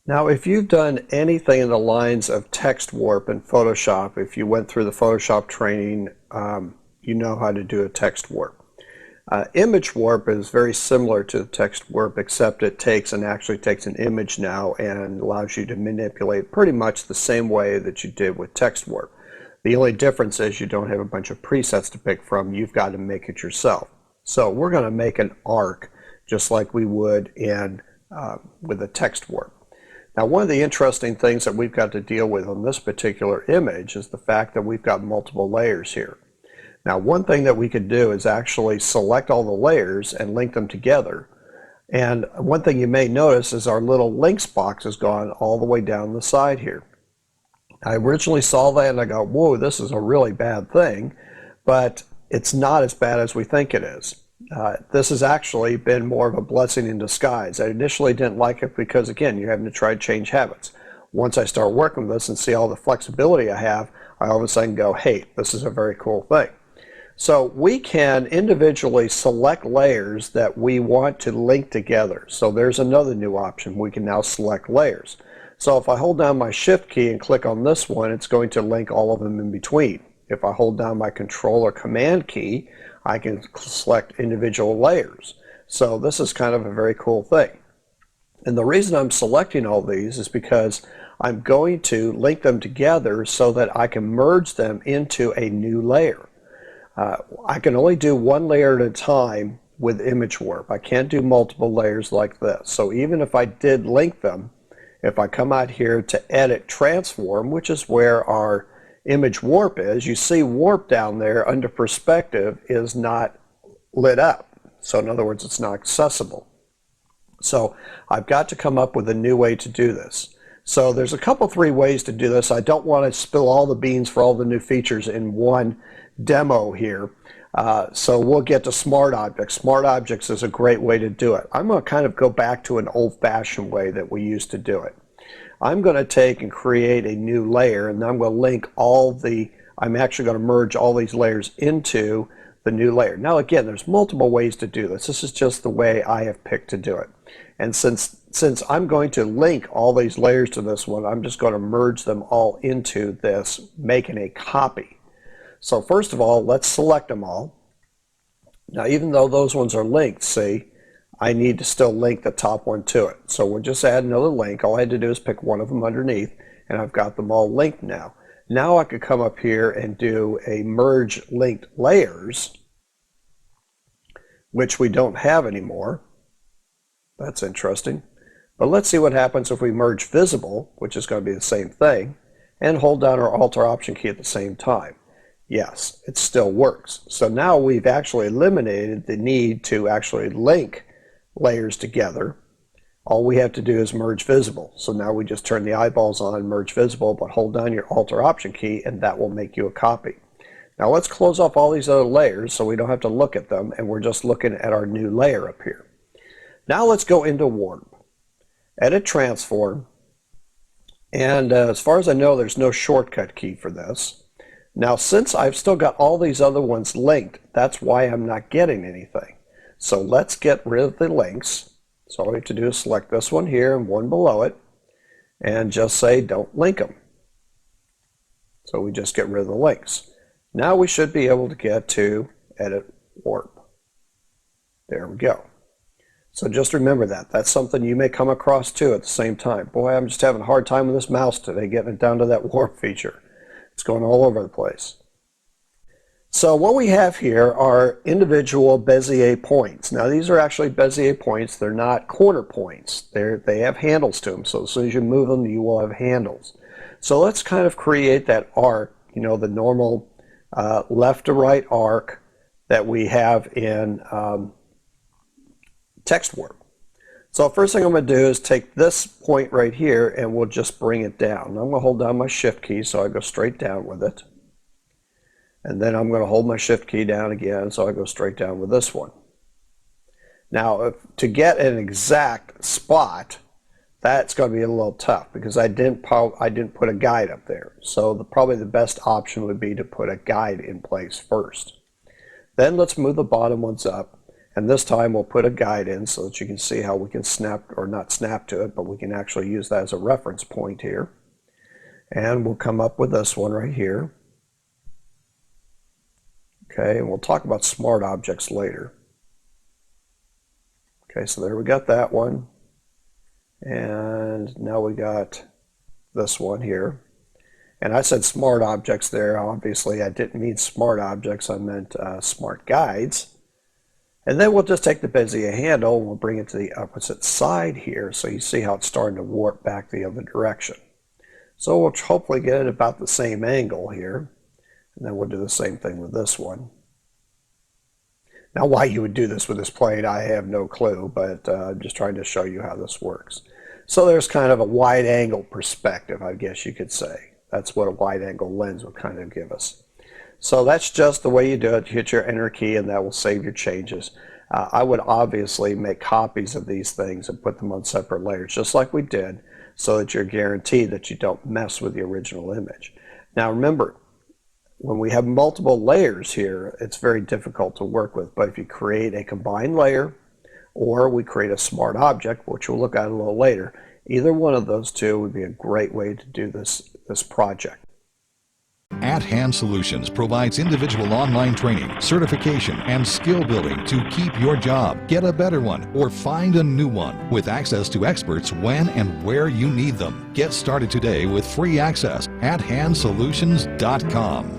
Now, if you've done anything in the lines of text warp in Photoshop, if you went through the Photoshop training, you know how to do a text warp. Image warp is very similar to text warp, except it actually takes an image now and allows you to manipulate pretty much the same way that you did with text warp. The only difference is you don't have a bunch of presets to pick from. You've got to make it yourself. So we're going to make an arc just like we would with a text warp. Now, one of the interesting things that we've got to deal with on this particular image is the fact that we've got multiple layers here. Now, one thing that we could do is actually select all the layers and link them together. And one thing you may notice is our little links box has gone all the way down the side here. I originally saw that and I go, whoa, this is a really bad thing, but it's not as bad as we think it is. This has actually been more of a blessing in disguise. I initially didn't like it because, again, you're having to try to change habits. Once I start working with this and see all the flexibility I have, I all of a sudden go, hey, this is a very cool thing. So we can individually select layers that we want to link together. So there's another new option. We can now select layers. So if I hold down my Shift key and click on this one, it's going to link all of them in between. If I hold down my Control or Command key, I can select individual layers. So this is kind of a very cool thing. And the reason I'm selecting all these is because I'm going to link them together so that I can merge them into a new layer. I can only do one layer at a time with image warp. I can't do multiple layers like this. So even if I did link them, if I come out here to Edit Transform, which is where our image warp is, you see warp down there under perspective is not lit up. So in other words, it's not accessible. So I've got to come up with a new way to do this. So there's three ways to do this. I don't want to spill all the beans for all the new features in one demo here. So we'll get to Smart Objects. Smart Objects is a great way to do it. I'm going to kind of go back to an old-fashioned way that we used to do it. I'm going to take and create a new layer, and I'm going to link I'm actually going to merge all these layers into the new layer. Now again, there's multiple ways to do this. This is just the way I have picked to do it. And since I'm going to link all these layers to this one, I'm just going to merge them all into this, making a copy. So first of all, let's select them all. Now even though those ones are linked, see, I need to still link the top one to it. So we'll just add another link. All I had to do is pick one of them underneath, and I've got them all linked now. Now I could come up here and do a merge linked layers, which we don't have anymore. That's interesting. But let's see what happens if we merge visible, which is going to be the same thing, and hold down our Alt or Option key at the same time. Yes, it still works. So now we've actually eliminated the need to actually link layers together. All we have to do is merge visible. So now we just turn the eyeballs on, merge visible, but hold down your Alt or Option key and that will make you a copy. Now let's close off all these other layers so we don't have to look at them, and we're just looking at our new layer up here. Now let's go into Warp, Edit Transform, and as far as I know, there's no shortcut key for this. Now since I've still got all these other ones linked, that's why I'm not getting anything. So let's get rid of the links. So all we have to do is select this one here and one below it, and just say don't link them. So we just get rid of the links. Now we should be able to get to Edit Warp. There we go. So just remember that. That's something you may come across too at the same time. Boy, I'm just having a hard time with this mouse today, getting it down to that warp feature. It's going all over the place. So what we have here are individual Bezier points. Now these are actually Bezier points. They're not corner points. They have handles to them. So as soon as you move them, you will have handles. So let's kind of create that arc, you know, the normal left to right arc that we have in text warp. So first thing I'm going to do is take this point right here and we'll just bring it down. I'm going to hold down my Shift key so I go straight down with it. And then I'm going to hold my Shift key down again so I go straight down with this one. Now to get an exact spot, that's going to be a little tough because I didn't put a guide up there. So probably the best option would be to put a guide in place first. Then let's move the bottom ones up. And this time we'll put a guide in so that you can see how we can snap, or not snap to it, but we can actually use that as a reference point here. And we'll come up with this one right here. Okay, and we'll talk about smart objects later. Okay, so there we got that one. And now we got this one here. And I said smart objects there. Obviously, I didn't mean smart objects. I meant smart guides. And then we'll just take the Bezier handle and we'll bring it to the opposite side here. So you see how it's starting to warp back the other direction. So we'll hopefully get it about the same angle here. And then we'll do the same thing with this one. Now, why you would do this with this plane, I have no clue, but I'm just trying to show you how this works. So there's kind of a wide angle perspective, I guess you could say. That's what a wide angle lens would kind of give us. So that's just the way you do it. You hit your enter key and that will save your changes. I would obviously make copies of these things and put them on separate layers, just like we did, so that you're guaranteed that you don't mess with the original image. Now remember, when we have multiple layers here, it's very difficult to work with. But if you create a combined layer, or we create a smart object, which we'll look at a little later, either one of those two would be a great way to do this project. At Hand Solutions provides individual online training, certification, and skill building to keep your job, get a better one, or find a new one with access to experts when and where you need them. Get started today with free access at handsolutions.com.